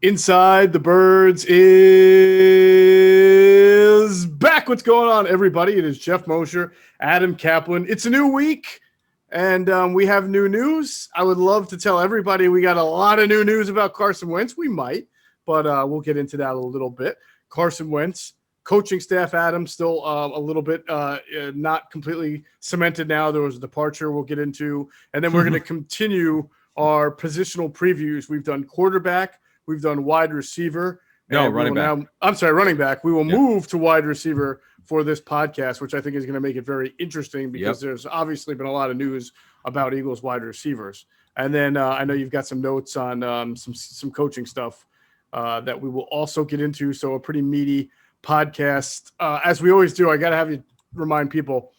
Inside the Birds is back. What's going on, everybody? It is Geoff Mosher, Adam Caplan. It's a new week, and we have new news. I would love to tell everybody we got a lot of new news about Carson Wentz. We might, but we'll get into that a little bit. Carson Wentz, coaching staff, Adam, still a little bit not completely cemented now. There was a departure we'll get into, and then we're going to continue our positional previews. We've done quarterback. We've done wide receiver. Running back. Running back. We will move to wide receiver for this podcast, which I think is going to make it very interesting because there's obviously been a lot of news about Eagles wide receivers. And then I know you've got some notes on some coaching stuff that we will also get into. So a pretty meaty podcast. As we always do, I got to have you remind people,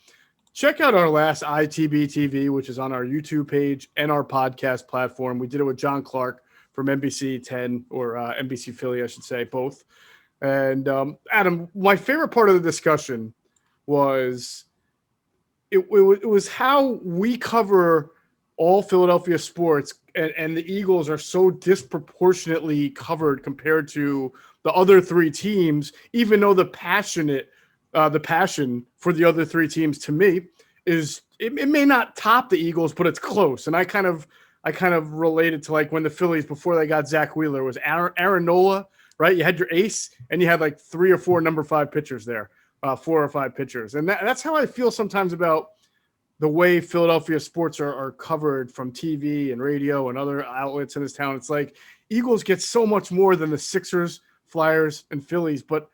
check out our last ITB TV, which is on our YouTube page and our podcast platform. We did it with John Clark from NBC 10 or NBC Philly, I should say, both. And Adam, my favorite part of the discussion was it was how we cover all Philadelphia sports, and the Eagles are so disproportionately covered compared to the other three teams, even though the passion for the other three teams, to me, is it may not top the Eagles, but it's close. And I kind of related to like when the Phillies, before they got Zach Wheeler, was Aaron Nola, right? You had your ace and you had like 3 or 4 number 5 pitchers there, 4 or 5 pitchers. And that's how I feel sometimes about the way Philadelphia sports are covered from TV and radio and other outlets in this town. It's like Eagles get so much more than the Sixers, Flyers, and Phillies. But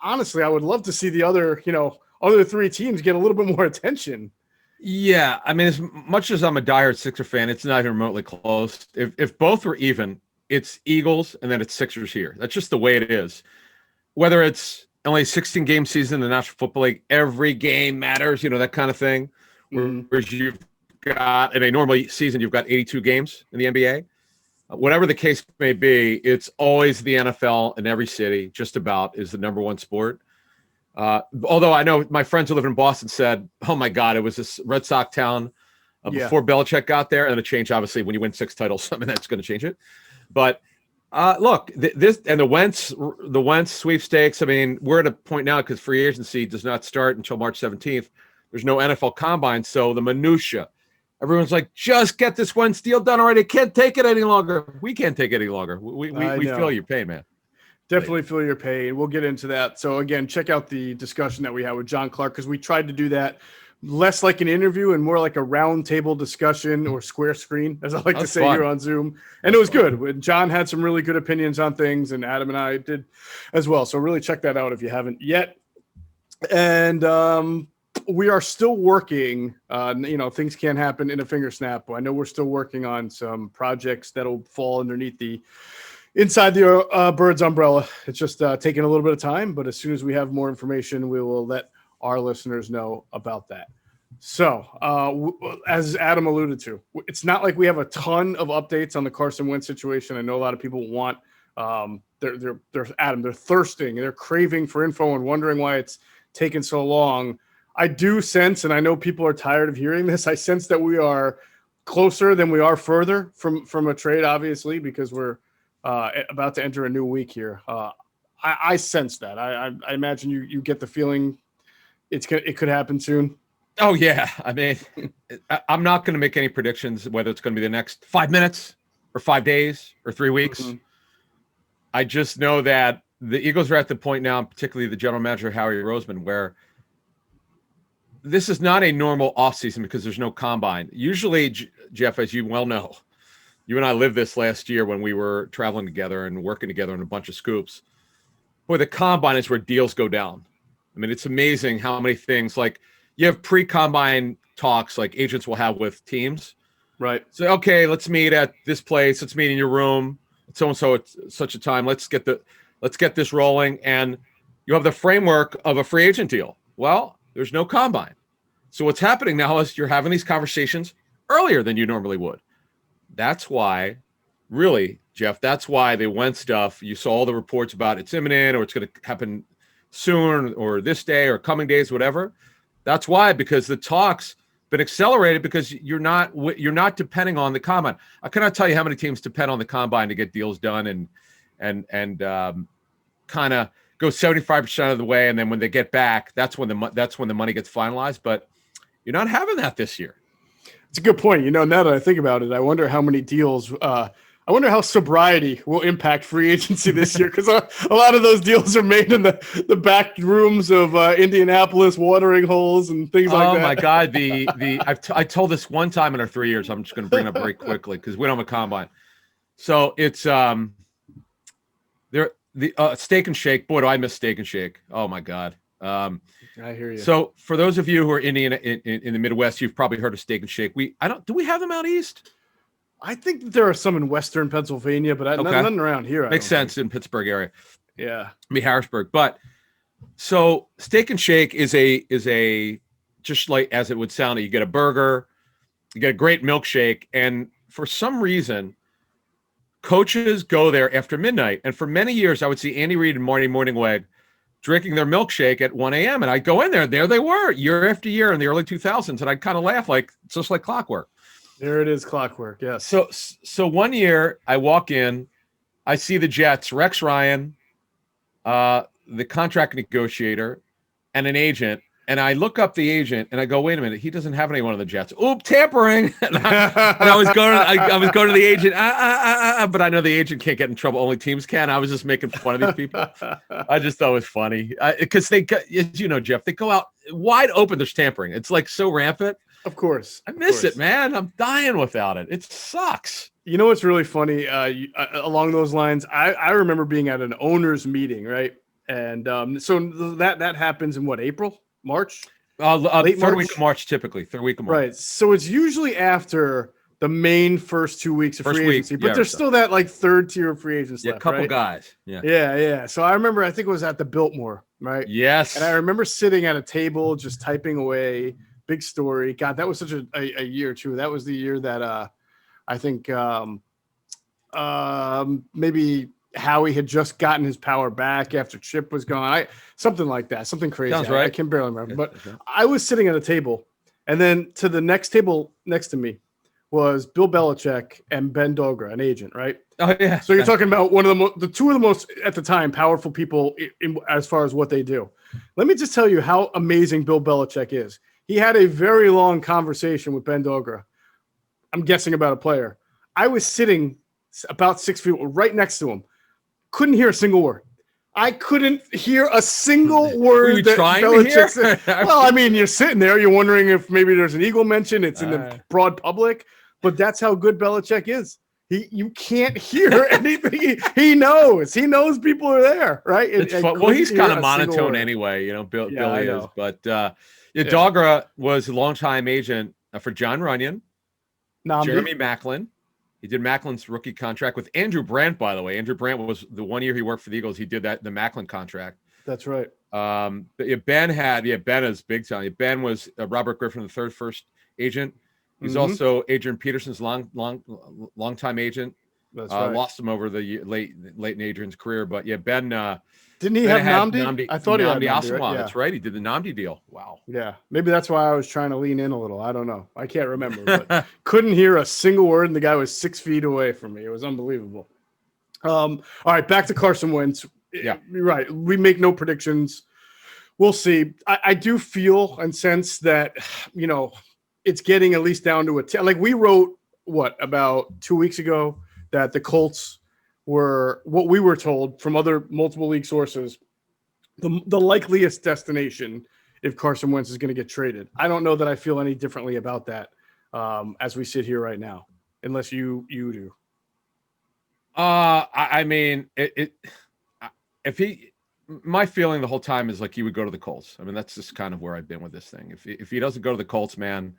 honestly, I would love to see the other three teams get a little bit more attention. Yeah, I mean, as much as I'm a diehard Sixer fan, it's not even remotely close. If both were even, it's Eagles and then it's Sixers here. That's just the way it is. Whether it's only a 16-game season in the National Football League, every game matters, that kind of thing. Whereas you've got, in a normal season, you've got 82 games in the NBA. Whatever the case may be, it's always the NFL in every city, just about, is the number one sport. Although I know my friends who live in Boston said, oh, my God, it was this Red Sox town before Belichick got there. And it changed, obviously, when you win 6 titles. I mean, that's going to change it. But look, this and the Wentz sweepstakes. I mean, we're at a point now because free agency does not start until March 17th. There's no NFL combine. So the minutia, everyone's like, just get this Wentz deal done already. Can't take it any longer. We can't take it any longer. We feel your pain, man. Definitely feel your pain. We'll get into that. So again, check out the discussion that we had with John Clark, because we tried to do that less like an interview and more like a round table discussion or square screen, as I like to say here on Zoom. And it was good. John had some really good opinions on things, and Adam and I did as well. So really check that out if you haven't yet. And we are still working. Things can't happen in a finger snap. But I know we're still working on some projects that'll fall underneath the Inside the Birds umbrella. It's just taking a little bit of time, but as soon as we have more information, we will let our listeners know about that. So, as Adam alluded to, it's not like we have a ton of updates on the Carson Wentz situation. I know a lot of people want they're thirsting, they're craving for info and wondering why it's taken so long. I do sense, and I know people are tired of hearing this, I sense that we are closer than we are further from a trade, obviously, because we're about to enter a new week here. I sense that. I imagine you get the feeling it could happen soon. Oh, yeah. I mean, I'm not going to make any predictions whether it's going to be the next 5 minutes or 5 days or 3 weeks. Mm-hmm. I just know that the Eagles are at the point now, particularly the general manager, Howie Roseman, where this is not a normal offseason because there's no combine. Usually, Geoff, as you well know, you and I lived this last year when we were traveling together and working together on a bunch of scoops. Boy, the combine is where deals go down. I mean, it's amazing how many things, like you have pre-combine talks like agents will have with teams. Right. So, okay, let's meet at this place. Let's meet in your room. So-and-so at such a time. Let's get this rolling. And you have the framework of a free agent deal. Well, there's no combine. So what's happening now is you're having these conversations earlier than you normally would. That's why, really, Geoff, that's why the Wentz stuff, you saw all the reports about it's imminent or it's going to happen soon or this day or coming days, whatever. That's why, because the talks been accelerated because you're not depending on the combine. I cannot tell you how many teams depend on the combine to get deals done and and kind of go 75% of the way, and then when they get back, that's when the money gets finalized. But you're not having that this year. It's a good point. Now that I think about it, I wonder how many deals. I wonder how sobriety will impact free agency this year, because a lot of those deals are made in the back rooms of Indianapolis watering holes and things like that. Oh my God! I told this one time in our 3 years. I'm just going to bring it up very quickly because we don't have a combine. So it's Steak and Shake. Boy, do I miss Steak and Shake. Oh my God. I hear you. So for those of you who are in the Midwest, you've probably heard of Steak and Shake. Do we have them out east? I think that there are some in Western Pennsylvania, but nothing around here. Makes sense in Pittsburgh area. Yeah. Harrisburg. But so Steak and Shake is a just like as it would sound, you get a burger, you get a great milkshake, and for some reason, coaches go there after midnight. And for many years, I would see Andy Reid and Marty Morningweg drinking their milkshake at 1 a.m. And I'd go in there, and there they were year after year in the early 2000s. And I'd kind of laugh just like clockwork. There it is, clockwork. Yes. So one year I walk in, I see the Jets, Rex Ryan, the contract negotiator, and an agent. And I look up the agent and I go, wait a minute, he doesn't have anyone on the Jets. Oop, tampering. and I was going to the agent, but I know the agent can't get in trouble. Only teams can. I was just making fun of these people. I just thought it was funny because they, as you know, Geoff, they go out wide open. There's tampering. It's like so rampant. Of course. I miss it, man. I'm dying without it. It sucks. You know what's really funny? Along those lines, I remember being at an owners meeting, right? And so that happens in what, April? March? Third week of March, typically. Third week of March. Right. So it's usually after the main first 2 weeks of free agency, but there's still that like third tier of free agents left. A couple right? guys. Yeah. Yeah. So I remember, I think it was at the Biltmore, right? Yes. And I remember sitting at a table just typing away. Big story. God, that was such a year too. That was the year that I think maybe Howie had just gotten his power back after Chip was gone. Something like that. Something crazy. Sounds right. I can barely remember. But I was sitting at a table, and then to the next table next to me was Bill Belichick and Ben Dogra, an agent, right? Oh yeah. So you're talking about one of the two of the most at the time powerful people as far as what they do. Let me just tell you how amazing Bill Belichick is. He had a very long conversation with Ben Dogra. I'm guessing about a player. I was sitting about 6 feet right next to him. Couldn't hear a single word. I couldn't hear a single word. Were you that trying Belichick to hear? said. Well, I mean, you're sitting there. You're wondering if maybe there's an Eagle mention. It's in the broad public. But that's how good Belichick is. You can't hear anything. He knows. He knows people are there, right? Well, he's kind of monotone anyway. Bill is. But Dogra was a longtime agent for John Runyon, Jeremy Maclin. He did Macklin's rookie contract with Andrew Brandt, by the way. Andrew Brandt was the 1 year he worked for the Eagles. He did the Maclin contract. That's right. But Ben is big time. Ben was Robert Griffin III first agent. He's also Adrian Peterson's long-time agent. That's right. Lost him over the late in Adrian's career. But Ben didn't he have Namdi? I thought he had Namdi, right? Yeah. That's right. He did the Namdi deal. Wow. Yeah. Maybe that's why I was trying to lean in a little. I don't know. I can't remember. But couldn't hear a single word, and the guy was 6 feet away from me. It was unbelievable. All right, back to Carson Wentz. Yeah. You're right. We make no predictions. We'll see. I do feel and sense that, it's getting at least down to a 10. Like we wrote, about 2 weeks ago that the Colts were what we were told from other multiple league sources, the likeliest destination if Carson Wentz is going to get traded. I don't know that I feel any differently about that as we sit here right now, unless you do. I mean, my feeling the whole time is like he would go to the Colts. I mean, that's just kind of where I've been with this thing. If he doesn't go to the Colts, man,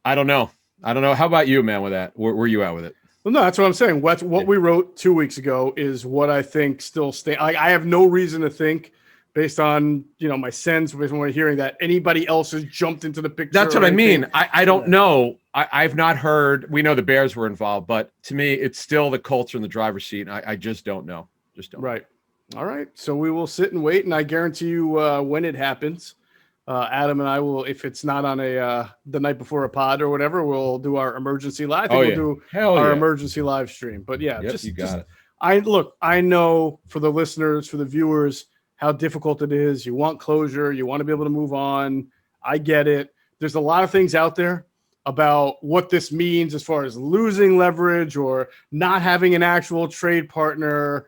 I don't know. How about you, man, with that? Where you at with it? Well, no, that's what I'm saying. What we wrote 2 weeks ago is what I think still stands. I have no reason to think, based on my sense, based on what I'm hearing, that anybody else has jumped into the picture. That's what I mean. I don't know. I've not heard. We know the Bears were involved, but to me, it's still the Colts are in the driver's seat. I just don't know. Right. All right. So we will sit and wait, and I guarantee you when it happens, Adam and I will, if it's not on the night before a pod or whatever, we'll do our emergency live. We'll do our emergency live stream. But yeah, you got it. I know for the listeners, for the viewers, how difficult it is. You want closure. You want to be able to move on. I get it. There's a lot of things out there about what this means as far as losing leverage or not having an actual trade partner.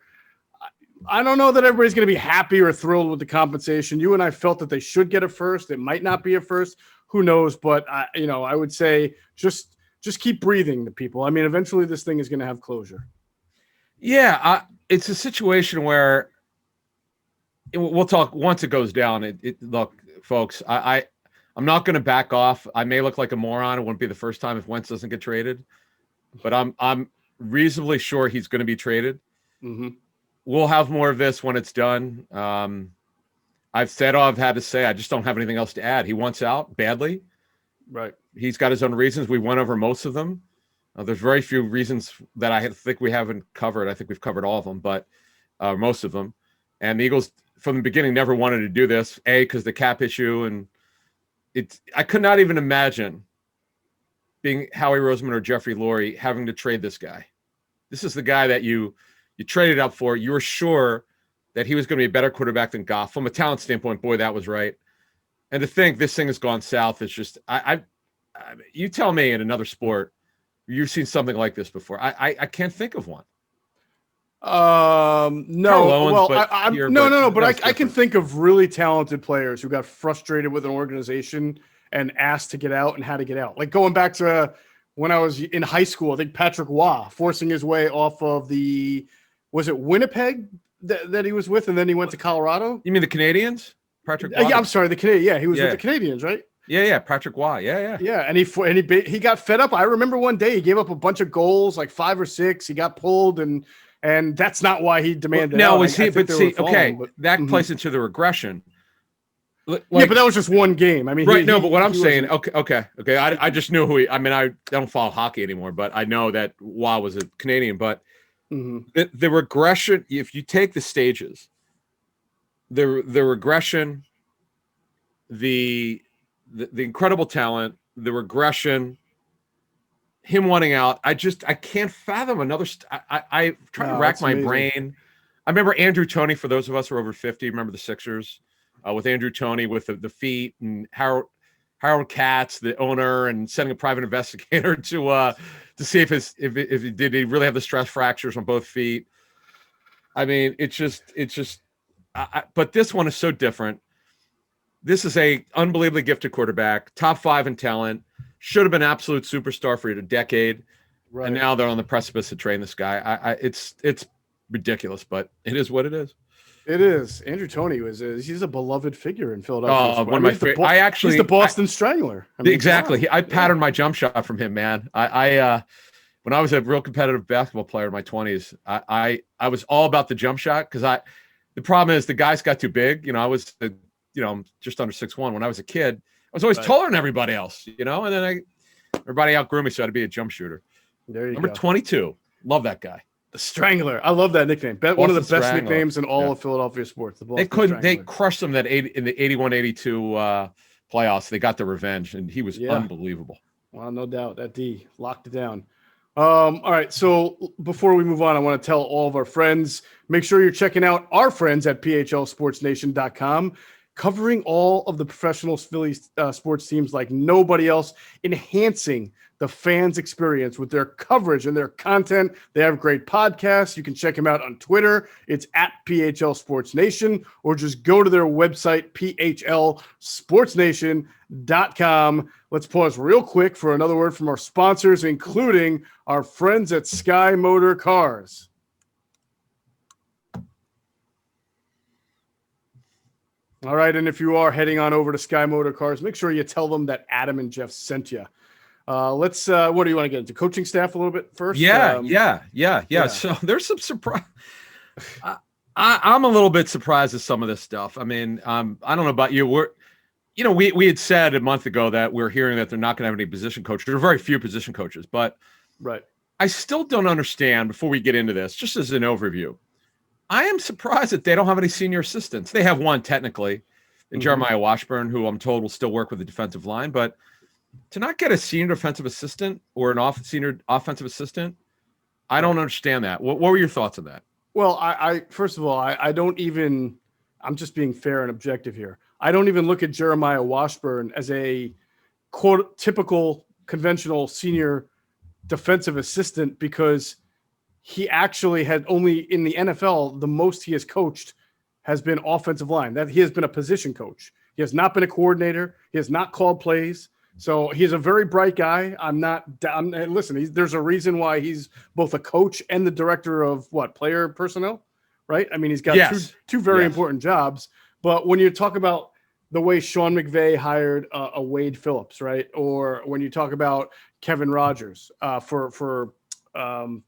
I don't know that everybody's going to be happy or thrilled with the compensation. You and I felt that they should get a first. It might not be a first. Who knows? But I would say just keep breathing to people. I mean, eventually this thing is going to have closure. Yeah, it's a situation where we'll talk once it goes down. Look, folks, I'm not going to back off. I may look like a moron. It wouldn't be the first time if Wentz doesn't get traded, but I'm reasonably sure he's going to be traded. Mm-hmm. We'll have more of this when it's done. I've said all I've had to say. I just don't have anything else to add. He wants out badly. Right. He's got his own reasons. We went over most of them. There's very few reasons that I think we haven't covered. I think we've covered all of them, but most of them. And the Eagles, from the beginning, never wanted to do this. Because the cap issue, and I could not even imagine being Howie Roseman or Jeffrey Lurie having to trade this guy. This is the guy that you traded up for. You were sure that he was going to be a better quarterback than Geoff. From a talent standpoint, boy, that was right. And to think this thing has gone south, it's just you tell me in another sport you've seen something like this before. I can't think of one. No. Owens, well, but I can think of really talented players who got frustrated with an organization and asked to get out and how to get out. Like going back to when I was in high school, I think Patrick Waugh forcing his way off of was it Winnipeg that he was with, and then he went to Colorado? You mean the Canadians? Patrick Waugh? Yeah, I'm sorry, the Canadian. Yeah, he was with the Canadians, right? Yeah, Patrick Waugh. Yeah. Yeah, and he got fed up. I remember one day he gave up a bunch of goals, like 5 or 6. He got pulled, and that's not why he demanded. No, out. was he? But see, okay, that mm-hmm. plays into the regression. Like, yeah, but that was just one game. I mean, right? But what I'm saying, okay. I just knew who he. I mean, I don't follow hockey anymore, but I know that Waugh was a Canadian. But mm-hmm. the regression, if you take the stages, the regression, the incredible talent, the regression, him wanting out. I can't fathom another. I try to rack my brain. I remember Andrew Toney. For those of us who are over 50, remember the Sixers with Andrew Toney with the feet, and Harold Katz, the owner, and sending a private investigator to see if he did he really have the stress fractures on both feet. I mean, it's just. But this one is so different. This is a unbelievably gifted quarterback, top 5 in talent, should have been absolute superstar for a decade, right. And now they're on the precipice of trading this guy. It's ridiculous, but it is what it is. It is. Andrew Toney he's a beloved figure in Philadelphia. One of my favorite. He's the Boston Strangler. I mean, exactly. I patterned my jump shot from him, man. I when I was a real competitive basketball player in my 20s, I was all about the jump shot because the problem is the guys got too big. I was just under 6'1" when I was a kid. I was always taller than everybody else, and then everybody outgrew me, so I had to be a jump shooter. There you Number go. 22. Love that guy. The Strangler. I love that nickname. One of the best nicknames in all of Philadelphia sports. They crushed them in the 81-82 playoffs. They got their revenge, and he was unbelievable. Well, no doubt. That D locked it down. All right. So before we move on, I want to tell all of our friends, make sure you're checking out our friends at phlsportsnation.com. Covering all of the professional Philly sports teams like nobody else, enhancing the fans' experience with their coverage and their content. They have great podcasts. You can check them out on Twitter. It's at PHL Sports Nation, or just go to their website, phlsportsnation.com. Let's pause real quick for another word from our sponsors, including our friends at Sky Motor Cars. All right, and if you are heading on over to Sky Motor Cars, make sure you tell them that Adam and Geoff sent you. Let's. What do you want to get into? Coaching staff a little bit first. Yeah. So there's some surprise. I'm a little bit surprised at some of this stuff. I mean, I don't know about you. We had said a month ago that we're hearing that they're not going to have any position coaches. There are very few position coaches, but right. I still don't understand. Before we get into this, just as an overview, I am surprised that they don't have any senior assistants. They have one technically, in Jeremiah Washburn, who I'm told will still work with the defensive line. But to not get a senior defensive assistant or senior offensive assistant, I don't understand that. What were your thoughts on that? Well, I first of all, I don't even. I'm just being fair and objective here. I don't even look at Jeremiah Washburn as a quote typical conventional senior defensive assistant because he actually had only in the NFL the most he has coached has been offensive line. That he has been a position coach. He has not been a coordinator. He has not called plays. So he's a very bright guy. Listen, there's a reason why he's both a coach and the director of player personnel, right? I mean, he's got two very important jobs. But when you talk about the way Sean McVay hired a Wade Phillips, right? Or when you talk about Kevin Rogers for Kevin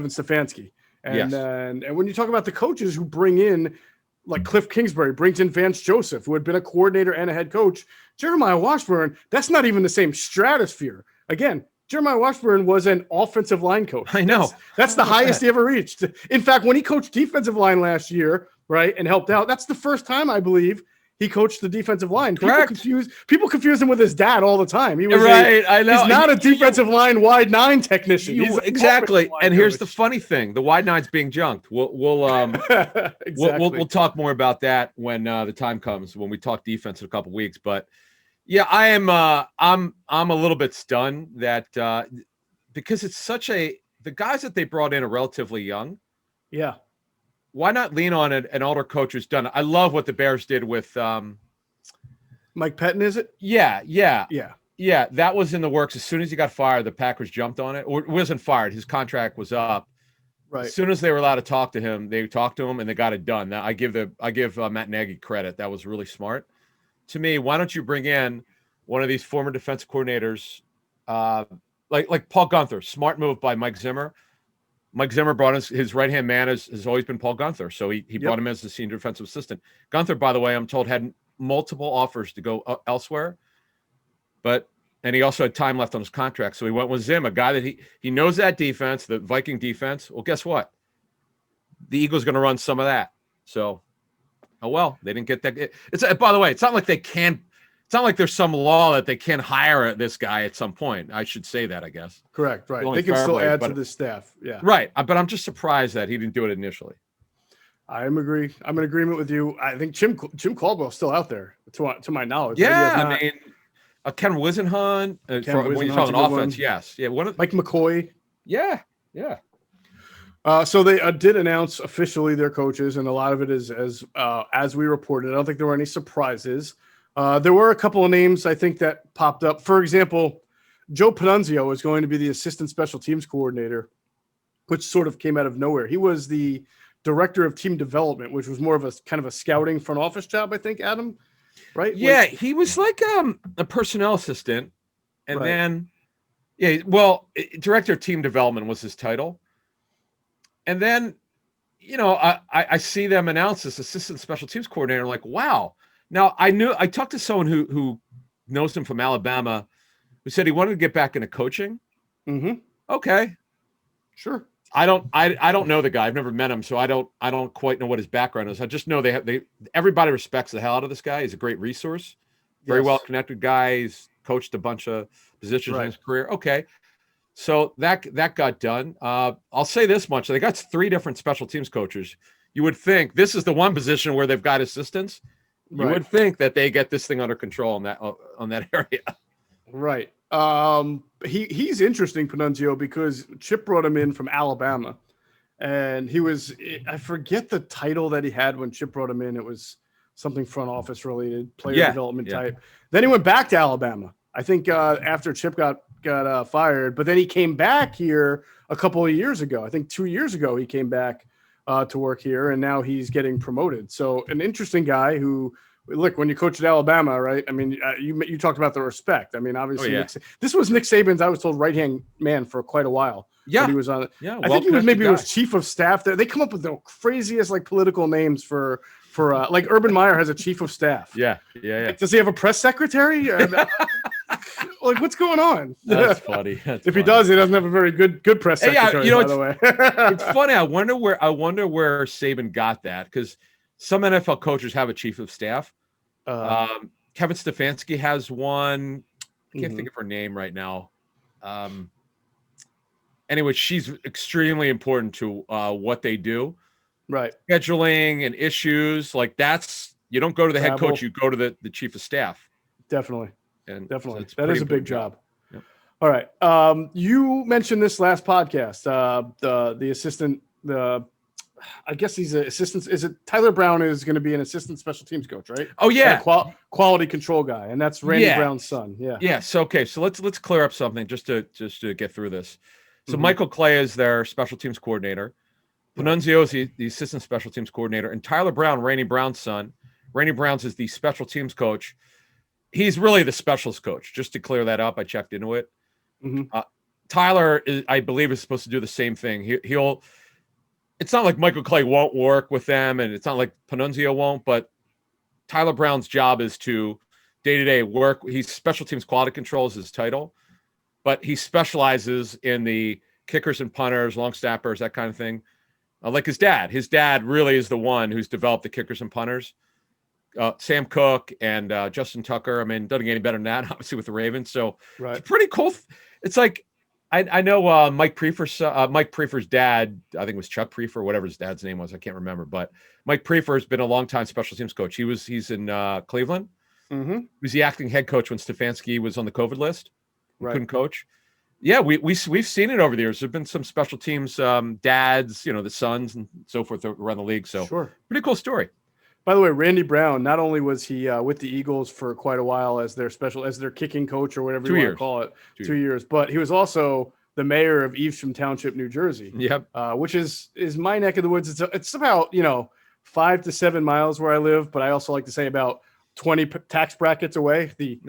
Stefanski, and when you talk about the coaches who bring in, like Cliff Kingsbury brings in Vance Joseph, who had been a coordinator and a head coach. Jeremiah Washburn, that's not even the same stratosphere. Again, Jeremiah Washburn was an offensive line coach. I know. That's the highest he ever reached. In fact, when he coached defensive line last year, right, and helped out, that's the first time, I believe, he coached the defensive line. Correct. People confuse him with his dad all the time. He was I know. He's not a defensive line wide nine technician. Exactly. And here's the funny thing: the wide nine's being junked. We'll talk more about that when the time comes, when we talk defense in a couple weeks. But yeah, I'm a little bit stunned that because it's the guys that they brought in are relatively young. Yeah. Why not lean on an older coach who's done it? I love what the Bears did with Mike Pettin, is it? Yeah. That was in the works. As soon as he got fired, the Packers jumped on it. Or wasn't fired. His contract was up. Right. As soon as they were allowed to talk to him, they talked to him and they got it done. Now I give Matt Nagy credit. That was really smart. To me, why don't you bring in one of these former defensive coordinators, like Paul Gunther? Smart move by Mike Zimmer. Mike Zimmer brought his right-hand man has always been Paul Gunther. So he brought him as the senior defensive assistant. Gunther, by the way, I'm told had multiple offers to go elsewhere, and he also had time left on his contract. So he went with Zim, a guy that he knows that defense, the Viking defense. Well, guess what? The Eagles going to run some of that. So, they didn't get that. It's by the way, it's not like they can. It's not like there's some law that they can't hire this guy at some point. I should say that, I guess. Correct. Right. They can still add to the staff. Yeah. Right. But I'm just surprised that he didn't do it initially. I'm in agreement with you. I think Jim Caldwell's still out there, to my knowledge. Yeah. I mean, Ken Wisenhunt. When you talk on offense, yes. Yeah. Mike McCoy. Yeah. So they did announce officially their coaches, and a lot of it is as we reported. I don't think there were any surprises. There were a couple of names, I think, that popped up. For example, Joe Panunzio is going to be the assistant special teams coordinator, which sort of came out of nowhere. He was the director of team development, which was more of a kind of a scouting front office job, I think, Adam, right? Yeah, he was like a personnel assistant. And then, director of team development was his title. And then, I see them announce this assistant special teams coordinator. I'm like, wow. Now, I talked to someone who knows him from Alabama who said he wanted to get back into coaching. Mm-hmm. Okay. Sure. I don't know the guy. I've never met him, so I don't quite know what his background is. I just know everybody respects the hell out of this guy. He's a great resource. Very well-connected guy. He's coached a bunch of positions in his career. Okay. So that got done. I'll say this much. They got 3 different special teams coaches. You would think this is the one position where they've got assistants. You would think that they get this thing under control on that area. Right. He's interesting, Panunzio, because Chip brought him in from Alabama, and I forget the title that he had when Chip brought him in. It was something front office related, player development type. Then he went back to Alabama. I think after Chip got fired, but then he came back here a couple of years ago. I think 2 years ago he came back to work here, and now he's getting promoted. So an interesting guy who, look, when you coach at Alabama, right? I mean, you talked about the respect. I mean, obviously, this was Nick Saban's, I was told, right-hand man for quite a while. Yeah. He was on. Yeah. I think he was chief of staff there. They come up with the craziest political names for like Urban Meyer has a chief of staff. Yeah. Like, does he have a press secretary? Like, what's going on? That's funny. If he does, he doesn't have a very good press secretary. By the way, it's funny. I wonder where Saban got that, because some NFL coaches have a chief of staff. Kevin Stefanski has one. I can't think of her name right now. anyway, she's extremely important to what they do. Right. Scheduling and issues like that's, you don't go to the head Travel. coach, you go to the chief of staff. Definitely. And definitely. So that is a big job. Yep. All right. You mentioned this last podcast, the assistant, I guess he's an assistant. Is it Tyler Brown is going to be an assistant special teams coach, right? Oh yeah. Quality control guy. And that's Randy Brown's son. Yeah. Yes. Okay. So let's clear up something just to get through this. So Michael Clay is their special teams coordinator. Panunzio is the assistant special teams coordinator, and Tyler Brown, Randy Brown's son. Randy Brown's is the special teams coach. He's really the specialist coach. Just to clear that up, I checked into it. Tyler, I believe, is supposed to do the same thing. He'll. It's not like Michael Clay won't work with them, and it's not like Panunzio won't. But Tyler Brown's job is to day-to-day work. He's special teams quality control is his title, but he specializes in the kickers and punters, long snappers, that kind of thing. Like his dad. His dad really is the one who's developed the kickers and punters. Sam Cook and Justin Tucker. I mean, doesn't get any better than that, obviously, with the Ravens. So it's pretty cool. It's like I know Mike Prefer's dad, I think it was Chuck Prefer, whatever his dad's name was. I can't remember. But Mike Prefer has been a longtime special teams coach. He's in Cleveland. He was the acting head coach when Stefanski was on the COVID list. Couldn't coach. Yeah, we've seen it over the years. There've been some special teams dads, the sons and so forth around the league. So pretty cool story. By the way, Randy Brown, not only was he with the Eagles for quite a while as their kicking coach or whatever you want to call it, 2 years, but he was also the mayor of Evesham Township, New Jersey. Yep. Which is my neck of the woods. It's about 5 to 7 miles where I live, but I also like to say about 20 tax brackets away, the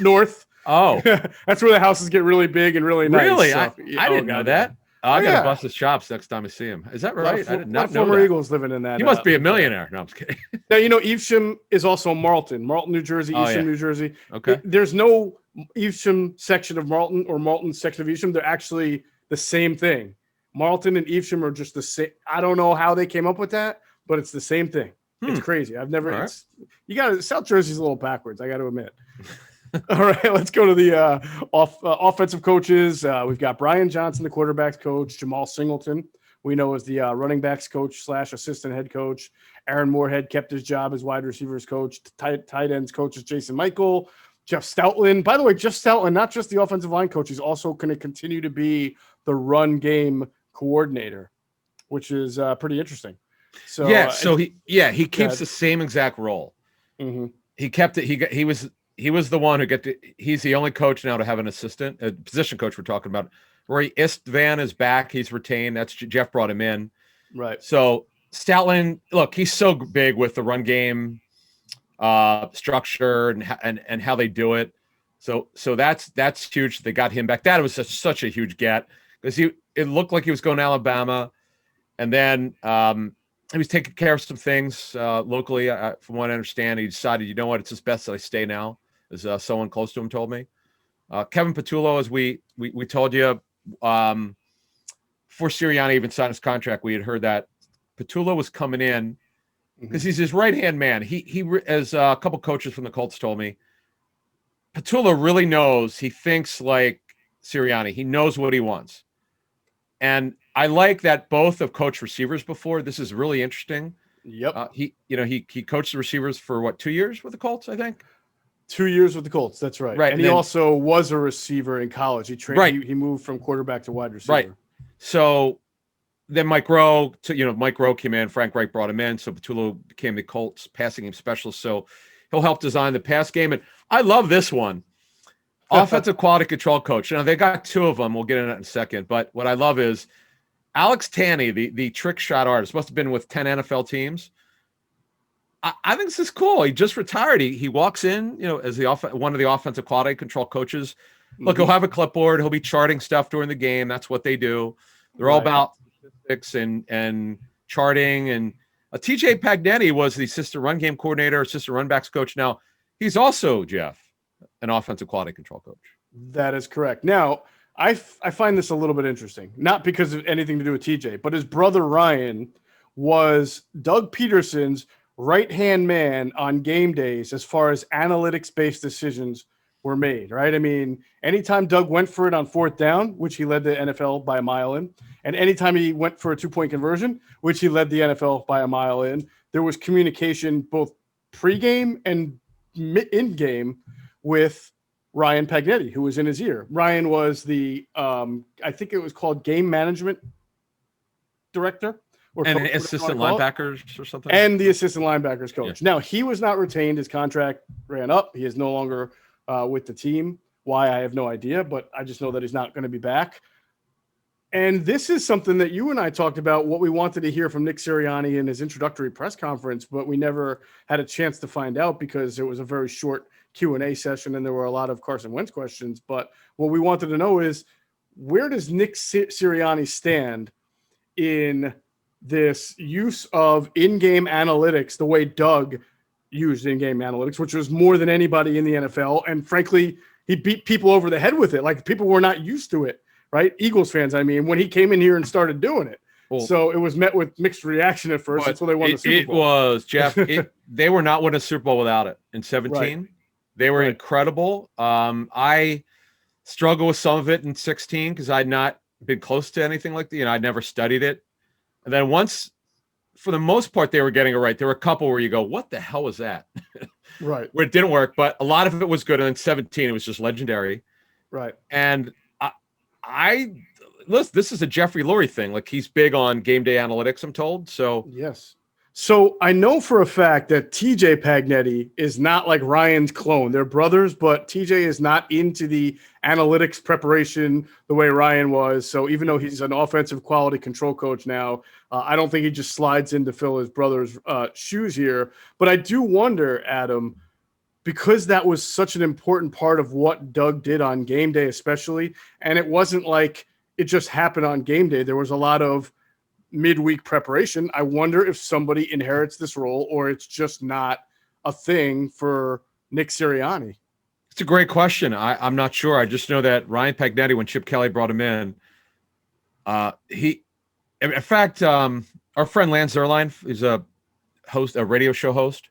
north. Oh, that's where the houses get really big and really nice. Really? So, I didn't know that. I got to bust his chops next time I see him. Is that right? I did not know former that. Eagles living in that. He must be a millionaire. No, I'm just kidding. Now, Evesham is also Marlton, New Jersey, New Jersey. Okay. There's no Evesham section of Marlton or Marlton section of Evesham. They're actually the same thing. Marlton and Evesham are just the same. I don't know how they came up with that, but it's the same thing. It's crazy. I've never. South Jersey's a little backwards, I got to admit. All right, let's go to the offensive coaches. We've got Brian Johnson, the quarterback's coach. Jamal Singleton, we know as the running backs coach / assistant head coach. Aaron Moorhead kept his job as wide receivers coach. Tight ends coach is Jason Michael. Jeff Stoutland. By the way, Jeff Stoutland, not just the offensive line coach, he's also going to continue to be the run game coordinator, which is pretty interesting. So he keeps the same exact role. He kept it. He was the one who he's the only coach now to have an assistant, a position coach we're talking about. Roy Istvan is back. He's retained. That's Geoff brought him in. Right. So Stoutland, look, he's so big with the run game structure and how they do it. So that's huge. They got him back. That was such a huge get because it looked like he was going to Alabama. And then he was taking care of some things locally. From what I understand, he decided, it's just best that I stay now, as someone close to him told me. Kevin Patullo, as we told you, before Sirianni even signed his contract, we had heard that Patullo was coming in because he's his right-hand man. He as a couple coaches from the Colts told me, Patullo really knows. He thinks like Sirianni. He knows what he wants. And I like that both have coached receivers before. This is really interesting. Yep. He coached the receivers for 2 years with the Colts, I think. 2 years with the Colts. That's right. Right. And he also was a receiver in college. He trained. Right. He moved from quarterback to wide receiver. Right. So then Mike Rowe came in. Frank Reich brought him in. So Patullo became the Colts passing game specialist. So he'll help design the pass game. And I love this one. Offensive quality control coach. They got two of them. We'll get into that in a second. But what I love is Alex Tanney, the trick shot artist, must have been with 10 NFL teams. I think this is cool. He just retired. He walks in, as one of the offensive quality control coaches. Look, he'll have a clipboard. He'll be charting stuff during the game. That's what they do. They're all about statistics and charting. And TJ Pagnetti was the assistant run game coordinator, assistant run backs coach. Now, he's also, Geoff, an offensive quality control coach. That is correct. Now, I find this a little bit interesting, not because of anything to do with TJ, but his brother Ryan was Doug Peterson's right-hand man on game days as far as analytics-based decisions were made, right? I mean, anytime Doug went for it on 4th down, which he led the NFL by a mile in, and anytime he went for a 2-point conversion, which he led the NFL by a mile in, there was communication both pregame and in-game with Ryan Pagnetti, who was in his ear. Ryan was the, I think it was called game management director. And assistant linebackers or something? And the assistant linebackers coach. Yeah. Now, he was not retained. His contract ran up. He is no longer with the team. Why, I have no idea, but I just know that he's not going to be back. And this is something that you and I talked about, what we wanted to hear from Nick Sirianni in his introductory press conference, but we never had a chance to find out because it was a very short Q&A session and there were a lot of Carson Wentz questions. But what we wanted to know is, where does Nick Sirianni stand in this use of in-game analytics the way Doug used in-game analytics, which was more than anybody in the NFL. And frankly, he beat people over the head with it. Like, people were not used to it, right? Eagles fans, I mean, when he came in here and started doing it. Well, so it was met with mixed reaction at first until they won the Super Bowl. It was, Geoff, they were not winning a Super Bowl without it. In 17, right. They were incredible. I struggle with some of it in 16 because I'd not been close to anything like that. I'd never studied it. And then once, for the most part, they were getting it right. There were a couple where you go, what the hell was that? Right. Where it didn't work, but a lot of it was good. And then 17, it was just legendary. Right. And listen, this is a Jeffrey Lurie thing. Like, he's big on game day analytics, I'm told. So yes. So I know for a fact that TJ Pagnetti is not like Ryan's clone. They're brothers, but TJ is not into the analytics preparation the way Ryan was. So even though he's an offensive quality control coach now, I don't think he just slides in to fill his brother's shoes here. But I do wonder, Adam, because that was such an important part of what Doug did on game day especially, and it wasn't like it just happened on game day. There was a lot of midweek preparation. I wonder if somebody inherits this role or it's just not a thing for Nick Sirianni. It's a great question. I'm not sure. I just know that Ryan Pagnetti, when Chip Kelly brought him in, in fact, our friend Lance Zierlein is a radio show host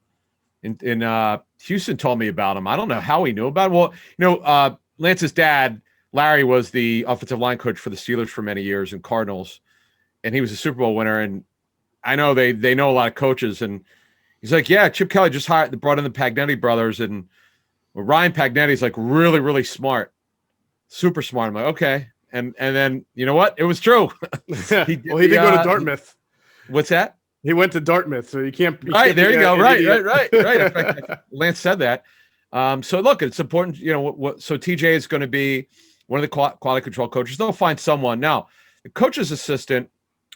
in Houston, told me about him. I don't know how he knew about it. Well, Lance's dad, Larry, was the offensive line coach for the Steelers for many years and Cardinals. And he was a Super Bowl winner. And I know they know a lot of coaches. And he's like, yeah, Chip Kelly just brought in the Pagnetti brothers. And Ryan Pagnetti's like really, really smart, super smart. I'm like, okay. And then, you know what? It was true. He did go to Dartmouth. What's that? He went to Dartmouth. So you can't. Right. There you go. Right. In fact, Lance said that. So look, it's important. So TJ is going to be one of the quality control coaches. They'll find someone. Now, the coach's assistant,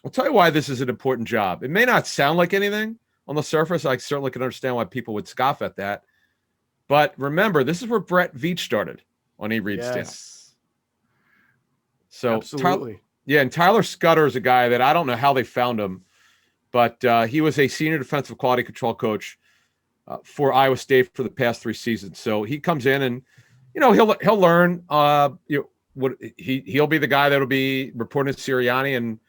I'll tell you why this is an important job. It may not sound like anything on the surface. I certainly can understand why people would scoff at that. But remember, this is where Brett Veach started on E. Reed's staff. So absolutely. And Tyler Scudder is a guy that I don't know how they found him, but he was a senior defensive quality control coach for Iowa State for the past 3 seasons. So he comes in and, he'll learn. He'll be the guy that'll be reporting to Sirianni, and